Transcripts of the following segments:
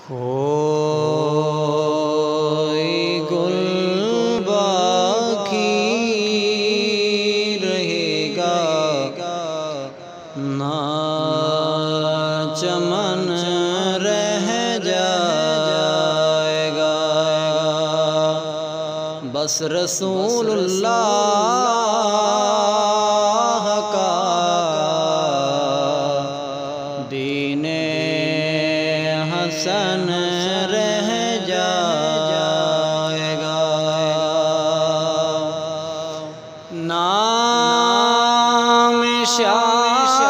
کوئی گل باقی رہے گا نہ چمن رہ جائے گا، بس رسول اللہ کا دین حسن رہ جائے گا۔ نام شاہان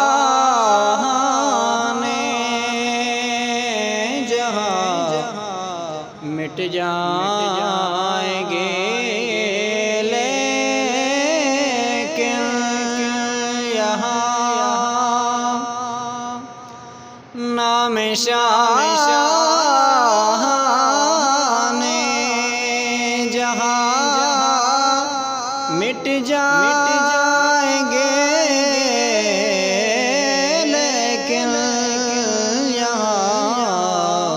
جہاں مٹ جائیں گے، لیکن یہاں نام شاہان جہاں مٹ جائیں گے، لیکن یہاں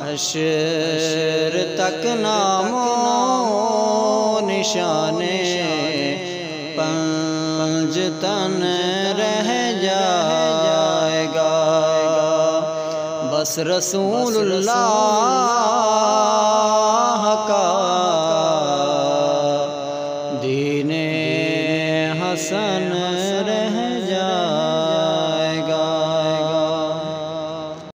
حشر تک نام و نشان پنجتن رہ جائے گا، بس رسول اللہ